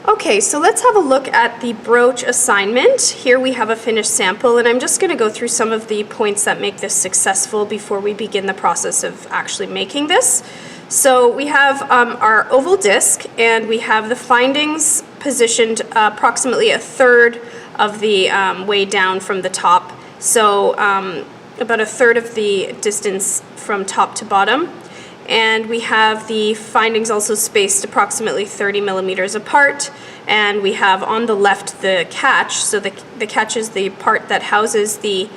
Okay, so let's have a look at the brooch assignment. Here we have a finished sample, and I'm just going to go through some of the points that make this successful before we begin the process of actually making this. So we have our oval disc, and we have the findings positioned approximately a third of the way down from the top. So about a third of the distance from top to bottom. And we have the findings also spaced approximately 30 millimeters apart. And we have on the left the catch. So the catch is the part that houses the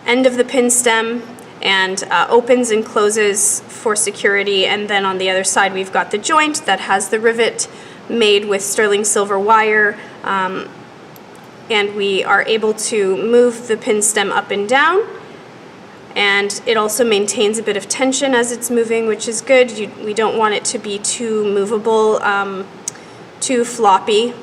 end of the pin stem and opens and closes for security. And then on the other side we've got the joint that has the rivet made with sterling silver wire. And we are able to move the pin stem up and down. And it also maintains a bit of tension as it's moving, which is good. We don't want it to be too movable, too floppy.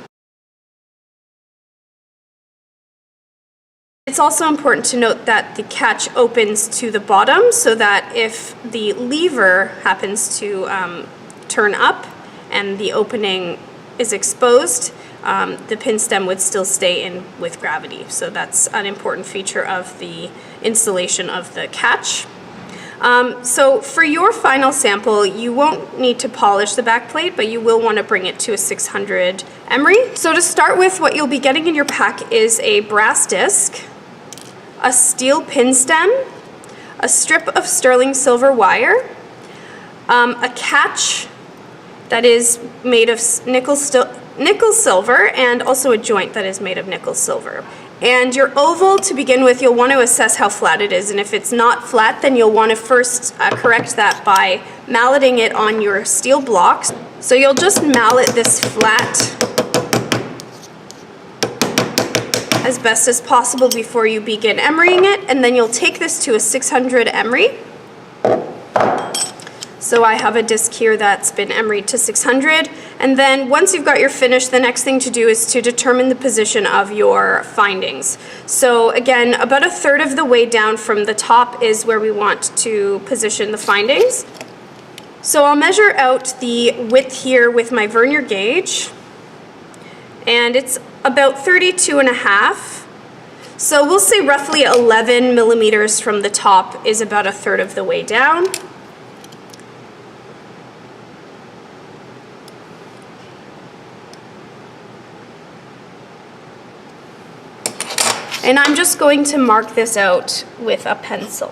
It's also important to note that the catch opens to the bottom so that if the lever happens to turn up and the opening is exposed, the pin stem would still stay in with gravity. So that's an important feature of the installation of the catch. So for your final sample, you won't need to polish the back plate, but you will want to bring it to a 600 emery. So to start with, what you'll be getting in your pack is a brass disc, a steel pin stem, a strip of sterling silver wire, a catch that is made of nickel silver, and also a joint that is made of nickel silver. And your oval, to begin with, you'll want to assess how flat it is, and if it's not flat, then you'll want to first correct that by malleting it on your steel blocks. So you'll just mallet this flat as best as possible before you begin emerying it, and then you'll take this to a 600 emery. So I have a disc here that's been emeried to 600, and then once you've got your finish, the next thing to do is to determine the position of your findings. So again, about a third of the way down from the top is where we want to position the findings. So I'll measure out the width here with my vernier gauge, and it's about 32.5. So we'll say roughly 11 millimeters from the top is about a third of the way down. And I'm just going to mark this out with a pencil.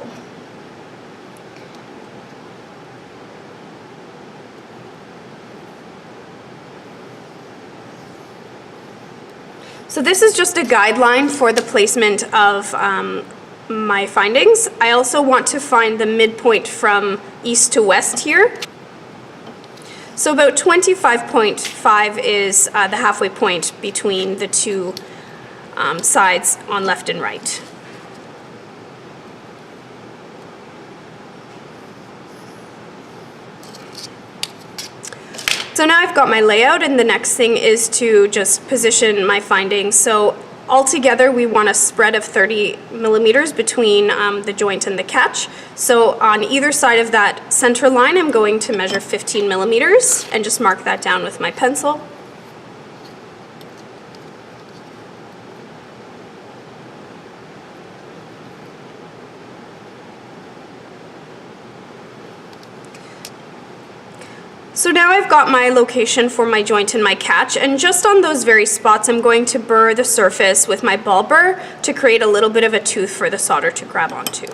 So this is just a guideline for the placement of my findings. I also want to find the midpoint from east to west here. So about 25.5 is the halfway point between the two sides on left and right. So now I've got my layout, and the next thing is to just position my findings. So altogether we want a spread of 30 millimeters between the joint and the catch. So on either side of that center line I'm going to measure 15 millimeters and just mark that down with my pencil. So now I've got my location for my joint and my catch, and just on those very spots I'm going to burr the surface with my ball burr to create a little bit of a tooth for the solder to grab onto.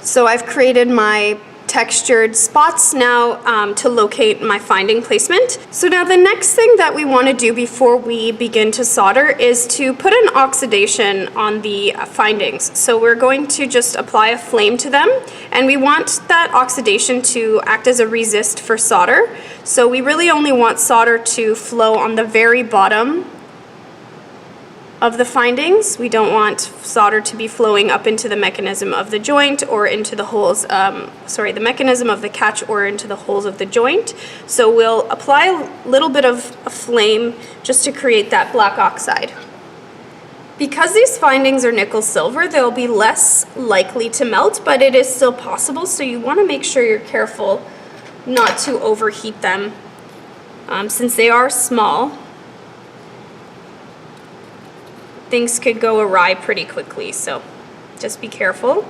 So I've created my textured spots now to locate my finding placement. So now the next thing that we want to do before we begin to solder is to put an oxidation on the findings. So we're going to just apply a flame to them, and we want that oxidation to act as a resist for solder. So we really only want solder to flow on the very bottom of the findings. We don't want solder to be flowing up into the mechanism of the joint or into the holes, the mechanism of the catch or into the holes of the joint. So we'll apply a little bit of a flame just to create that black oxide. Because these findings are nickel silver, they'll be less likely to melt, but it is still possible, so you want to make sure you're careful not to overheat them since they are small. Things could go awry pretty quickly, so just be careful.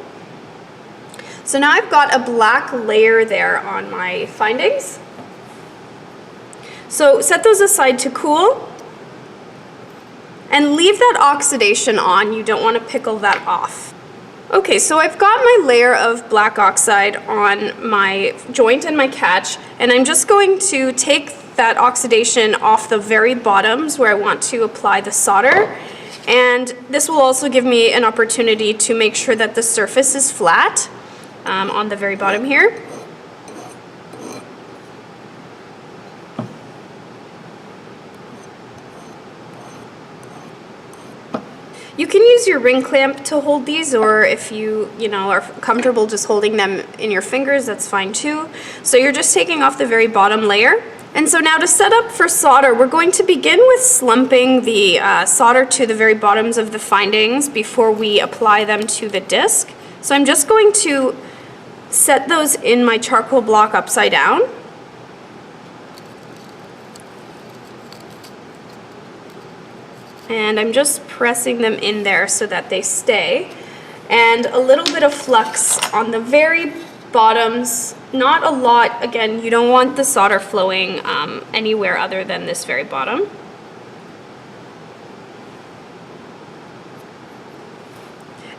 So now I've got a black layer there on my findings. So set those aside to cool and leave that oxidation on. You don't want to pickle that off. Okay, so I've got my layer of black oxide on my joint and my catch, and I'm just going to take that oxidation off the very bottoms where I want to apply the solder. And this will also give me an opportunity to make sure that the surface is flat on the very bottom here. You can use your ring clamp to hold these, or if you are comfortable just holding them in your fingers, that's fine too. So you're just taking off the very bottom layer. And so now to set up for solder, we're going to begin with slumping the solder to the very bottoms of the findings before we apply them to the disc. So I'm just going to set those in my charcoal block upside down. And I'm just pressing them in there so that they stay. And a little bit of flux on the very bottoms, not a lot. Again, you don't want the solder flowing anywhere other than this very bottom.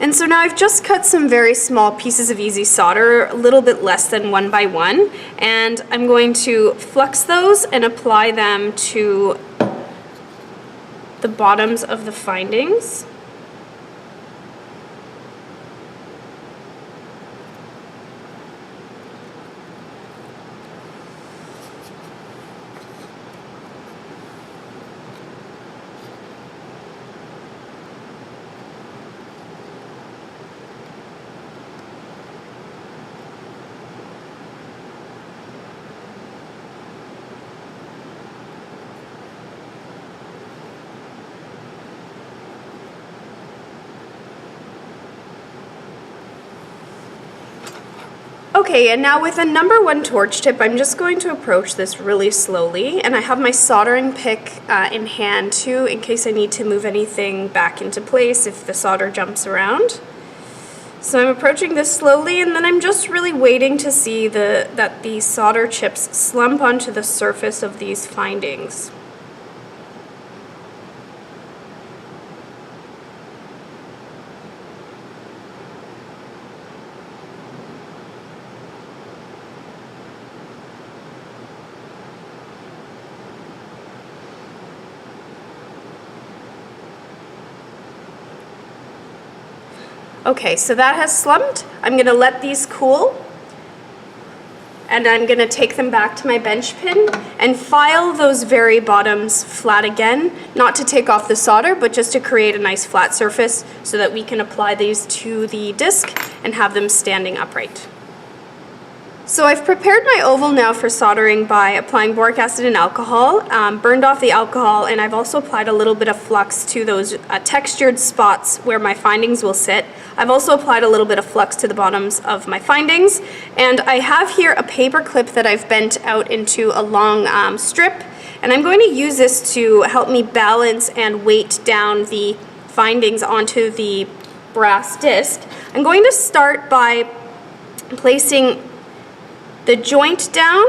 And so now I've just cut some very small pieces of easy solder, a little bit less than 1 by 1, and I'm going to flux those and apply them to the bottoms of the findings. Okay, and now with a number 1 torch tip, I'm just going to approach this really slowly, and I have my soldering pick in hand too, in case I need to move anything back into place if the solder jumps around. So I'm approaching this slowly, and then I'm just really waiting to see that the solder chips slump onto the surface of these findings. Okay, so that has slumped. I'm going to let these cool, and I'm going to take them back to my bench pin and file those very bottoms flat again, not to take off the solder, but just to create a nice flat surface so that we can apply these to the disc and have them standing upright. So I've prepared my oval now for soldering by applying boric acid and alcohol, burned off the alcohol, and I've also applied a little bit of flux to those textured spots where my findings will sit. I've also applied a little bit of flux to the bottoms of my findings, and I have here a paper clip that I've bent out into a long strip, and I'm going to use this to help me balance and weight down the findings onto the brass disc. I'm going to start by placing the joint down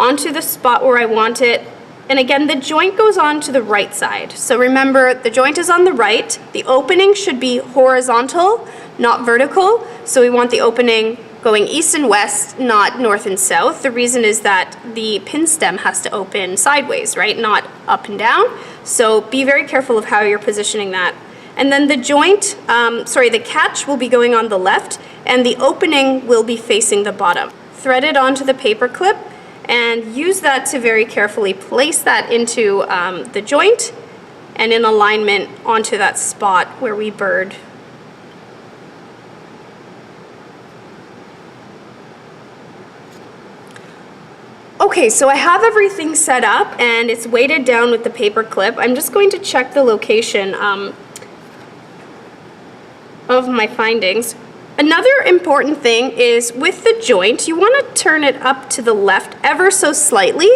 onto the spot where I want it, and again the joint goes on to the right side. So remember, the joint is on the right, the opening should be horizontal, not vertical, so we want the opening going east and west, not north and south. The reason is that the pin stem has to open sideways, right, not up and down, so be very careful of how you're positioning that. And then the joint, the catch will be going on the left, and the opening will be facing the bottom. Thread it onto the paper clip and use that to very carefully place that into the joint and in alignment onto that spot where we burred. Okay, so I have everything set up and it's weighted down with the paper clip. I'm just going to check the location of my findings. Another important thing is with the joint, you want to turn it up to the left ever so slightly.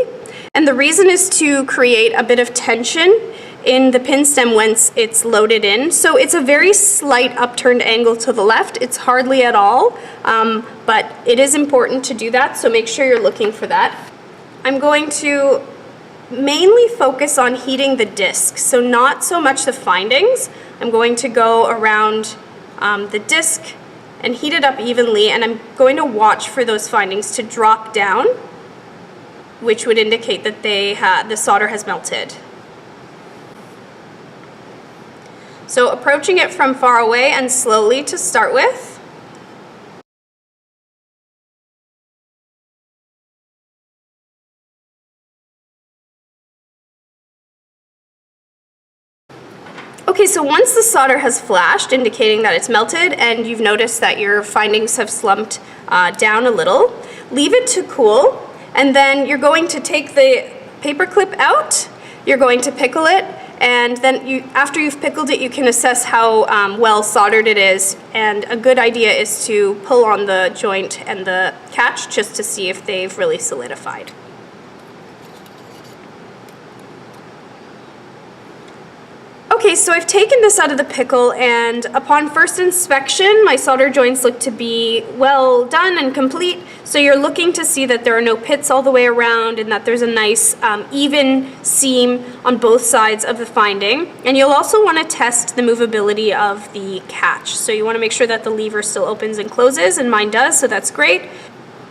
And the reason is to create a bit of tension in the pin stem once it's loaded in. So it's a very slight upturned angle to the left. It's hardly at all, but it is important to do that. So make sure you're looking for that. I'm going to mainly focus on heating the disc, so not so much the findings. I'm going to go around the disc and heat it up evenly, and I'm going to watch for those findings to drop down, which would indicate that the solder has melted. So approaching it from far away and slowly to start with. Okay, so once the solder has flashed, indicating that it's melted, and you've noticed that your findings have slumped down a little, leave it to cool, and then you're going to take the paper clip out, you're going to pickle it, and then after you've pickled it, you can assess how well soldered it is, and a good idea is to pull on the joint and the catch just to see if they've really solidified. Okay, so I've taken this out of the pickle, and upon first inspection, my solder joints look to be well done and complete. So you're looking to see that there are no pits all the way around and that there's a nice even seam on both sides of the finding. And you'll also want to test the movability of the catch. So you want to make sure that the lever still opens and closes, and mine does, so that's great.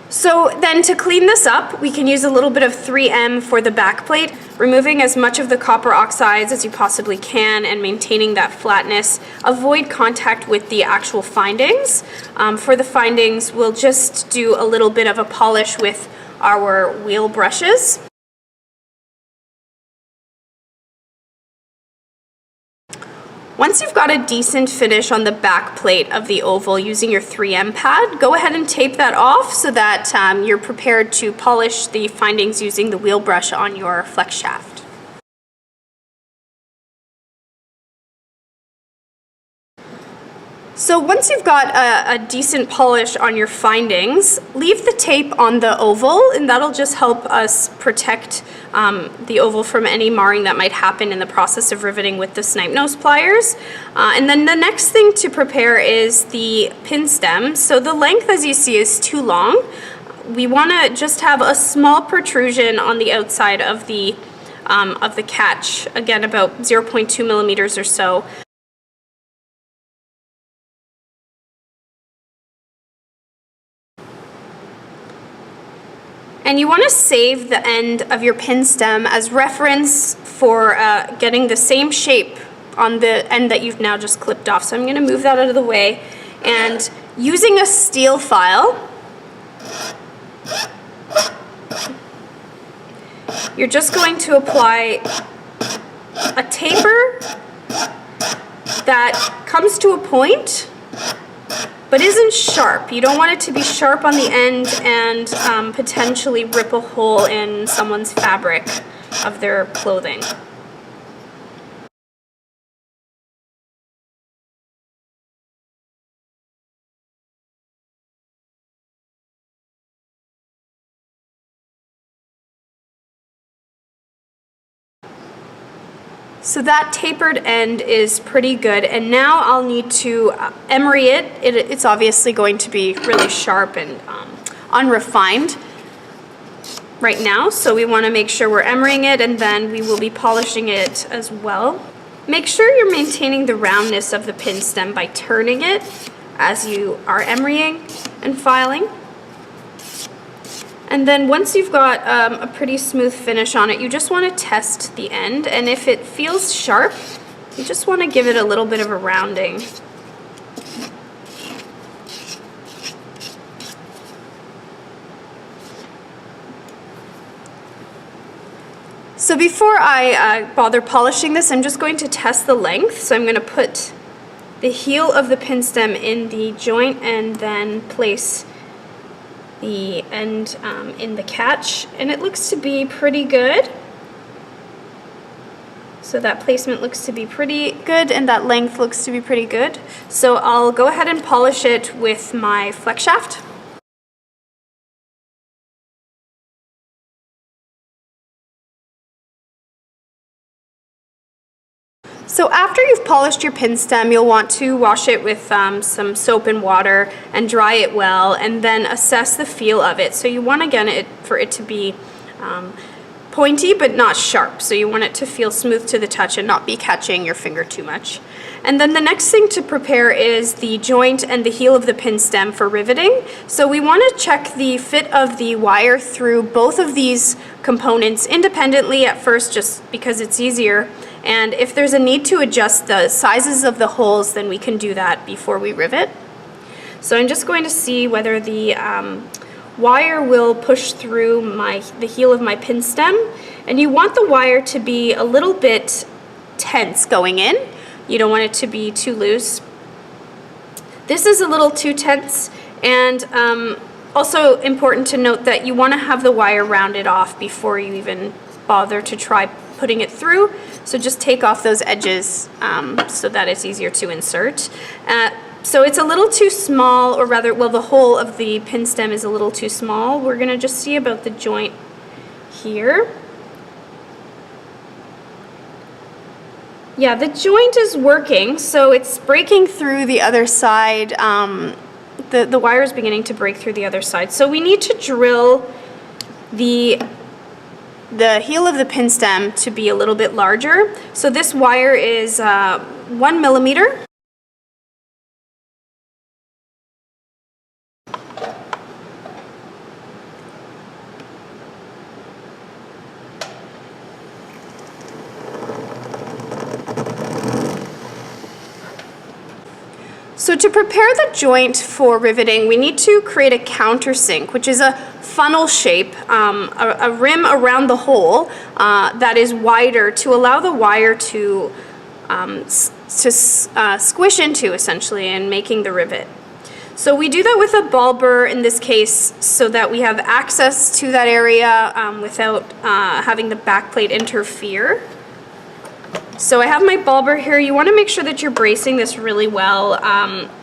So then to clean this up, we can use a little bit of 3M for the back plate, removing as much of the copper oxides as you possibly can and maintaining that flatness. Avoid contact with the actual findings. For the findings, we'll just do a little bit of a polish with our wheel brushes. Once you've got a decent finish on the back plate of the oval using your 3M pad, go ahead and tape that off so that you're prepared to polish the findings using the wheel brush on your flex shaft. So once you've got a decent polish on your findings, leave the tape on the oval, and that'll just help us protect the oval from any marring that might happen in the process of riveting with the snipe nose pliers. And then the next thing to prepare is the pin stem. So the length, as you see, is too long. We want to just have a small protrusion on the outside of the catch, again about 0.2 millimeters or so. And you want to save the end of your pin stem as reference for getting the same shape on the end that you've now just clipped off. So I'm going to move that out of the way. And using a steel file, you're just going to apply a taper that comes to a point but isn't sharp. You don't want it to be sharp on the end and potentially rip a hole in someone's fabric of their clothing. So that tapered end is pretty good, and now I'll need to emery it. It's obviously going to be really sharp and unrefined right now, so we want to make sure we're emerying it, and then we will be polishing it as well. Make sure you're maintaining the roundness of the pin stem by turning it as you are emerying and filing. And then once you've got a pretty smooth finish on it, you just want to test the end, and if it feels sharp, you just want to give it a little bit of a rounding. So before I bother polishing this, I'm just going to test the length. So I'm going to put the heel of the pin stem in the joint and then place the end in the catch, and it looks to be pretty good. So that placement looks to be pretty good and that length looks to be pretty good. So I'll go ahead and polish it with my flex shaft. So after you've polished your pin stem, you'll want to wash it with some soap and water and dry it well, and then assess the feel of it. So you want, again, for it to be pointy but not sharp. So you want it to feel smooth to the touch and not be catching your finger too much. And then the next thing to prepare is the joint and the heel of the pin stem for riveting. So we want to check the fit of the wire through both of these components independently at first, just because it's easier. And if there's a need to adjust the sizes of the holes, then we can do that before we rivet. So I'm just going to see whether the wire will push through the heel of my pin stem. And you want the wire to be a little bit tense going in. You don't want it to be too loose. This is a little too tense, and also important to note that you want to have the wire rounded off before you even bother to try putting it through. So just take off those edges so that it's easier to insert. So it's a little too small, or rather, well, the hole of the pin stem is a little too small. We're going to just see about the joint here. Yeah, the joint is working, so it's breaking through the other side. The wire is beginning to break through the other side. So we need to drill the heel of the pin stem to be a little bit larger. So this wire is 1 millimeter. So to prepare the joint for riveting, we need to create a countersink, which is a funnel shape, a rim around the hole that is wider to allow the wire to squish into, essentially, and making the rivet. So we do that with a ball burr in this case, so that we have access to that area without having the backplate interfere. So I have my ball burr here. You want to make sure that you're bracing this really well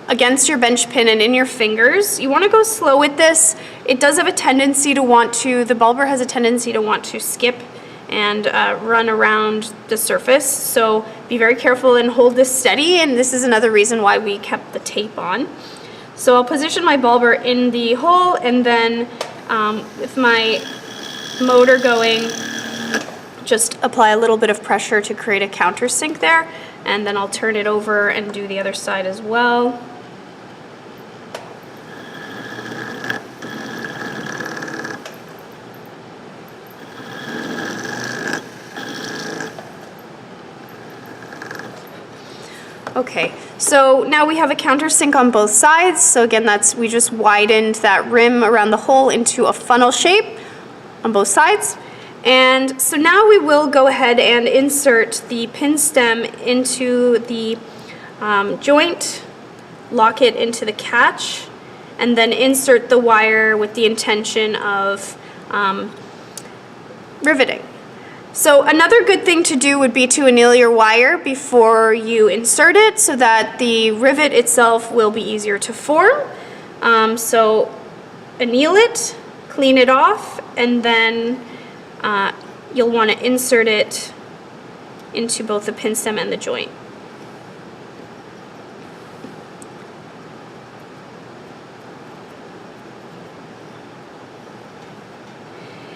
against your bench pin and in your fingers. You want to go slow with this. It does have a tendency to the ball burr has a tendency to want to skip and run around the surface. So be very careful and hold this steady, and this is another reason why we kept the tape on. So I'll position my ball burr in the hole, and then with my motor going, just apply a little bit of pressure to create a countersink there, and then I'll turn it over and do the other side as well. Okay, so now we have a countersink on both sides. So again, we just widened that rim around the hole into a funnel shape on both sides. And so now we will go ahead and insert the pin stem into the joint, lock it into the catch, and then insert the wire with the intention of riveting. So another good thing to do would be to anneal your wire before you insert it, so that the rivet itself will be easier to form. So anneal it, clean it off, and then you'll want to insert it into both the pin stem and the joint.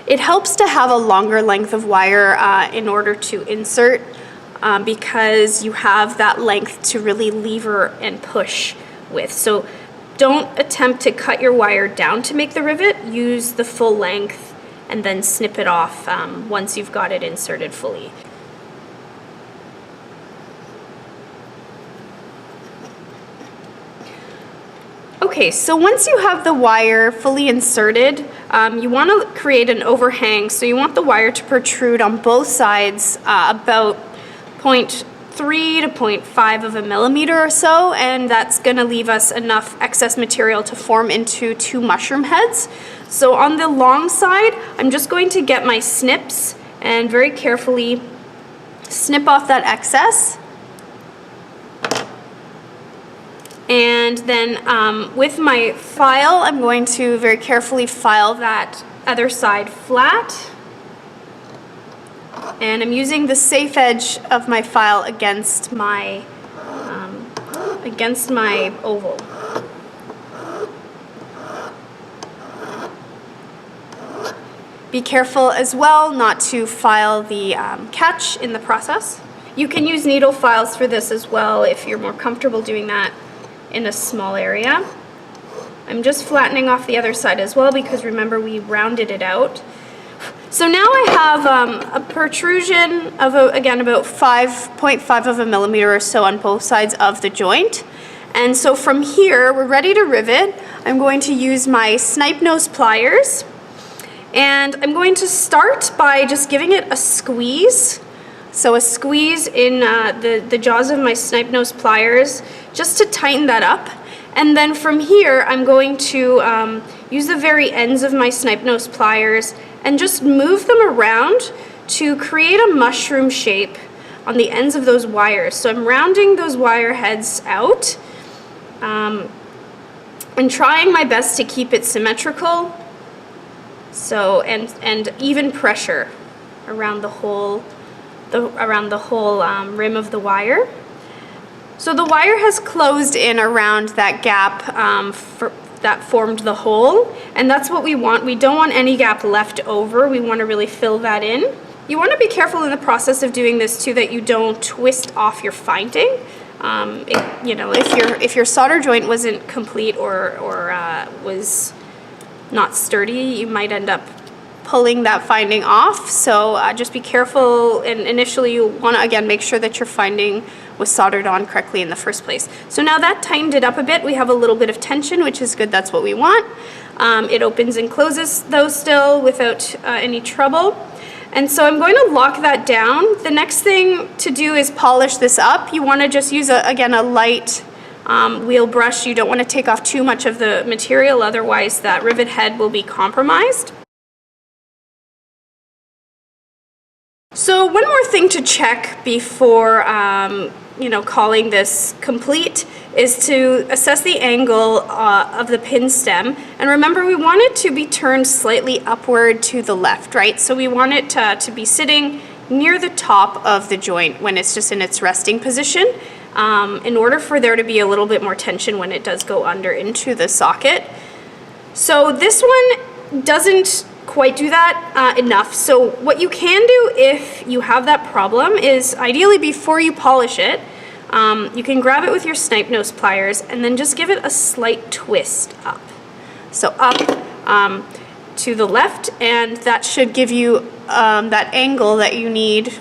It helps to have a longer length of wire in order to insert because you have that length to really lever and push with. So don't attempt to cut your wire down to make the rivet. Use the full length and then snip it off once you've got it inserted fully. Okay, so once you have the wire fully inserted, you want to create an overhang. So you want the wire to protrude on both sides about 0.3 to 0.5 of a millimeter or so, and that's going to leave us enough excess material to form into 2 mushroom heads. So on the long side, I'm just going to get my snips and very carefully snip off that excess. And then with my file, I'm going to very carefully file that other side flat. And I'm using the safe edge of my file against my oval. Be careful as well not to file the catch in the process. You can use needle files for this as well if you're more comfortable doing that in a small area. I'm just flattening off the other side as well because remember we rounded it out. So now I have a protrusion of, again, about 0.5 of a millimeter or so on both sides of the joint. And so from here, we're ready to rivet. I'm going to use my snipe nose pliers. And I'm going to start by just giving it a squeeze. So a squeeze in the jaws of my snipe nose pliers just to tighten that up. And then from here, I'm going to use the very ends of my snipe nose pliers and just move them around to create a mushroom shape on the ends of those wires. So I'm rounding those wire heads out and trying my best to keep it symmetrical. So and even pressure around the whole rim of the wire. So the wire has closed in around that gap that formed the hole, and that's what we want. We don't want any gap left over. We want to really fill that in. You want to be careful in the process of doing this too that you don't twist off your finding. You know, if your solder joint wasn't complete or was not sturdy, you might end up pulling that finding off. So just be careful, and initially you want to again make sure that your finding was soldered on correctly in the first place. So now that tightened it up a bit, we have a little bit of tension, which is good, that's what we want. It opens and closes though still without any trouble. And so I'm going to lock that down. The next thing to do is polish this up. You want to just use again a light wheel brush. You don't want to take off too much of the material, otherwise that rivet head will be compromised. So one more thing to check before you know, calling this complete is to assess the angle of the pin stem. And remember, we want it to be turned slightly upward to the left, right? So we want it to be sitting near the top of the joint when it's just in its resting position, in order for there to be a little bit more tension when it does go under into the socket. So this one doesn't quite do that enough. So what you can do if you have that problem is, ideally before you polish it, you can grab it with your snipe nose pliers and then just give it a slight twist up. So up to the left, and that should give you that angle that you need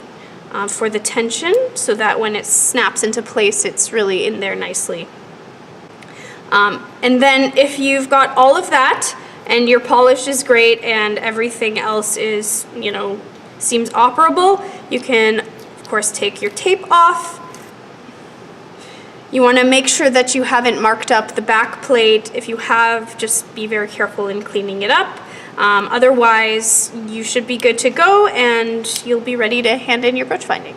for the tension, so that when it snaps into place, it's really in there nicely. And then if you've got all of that, and your polish is great and everything else is, you know, seems operable, you can of course take your tape off. You want to make sure that you haven't marked up the back plate. If you have, just be very careful in cleaning it up. Otherwise, you should be good to go and you'll be ready to hand in your brooch finding.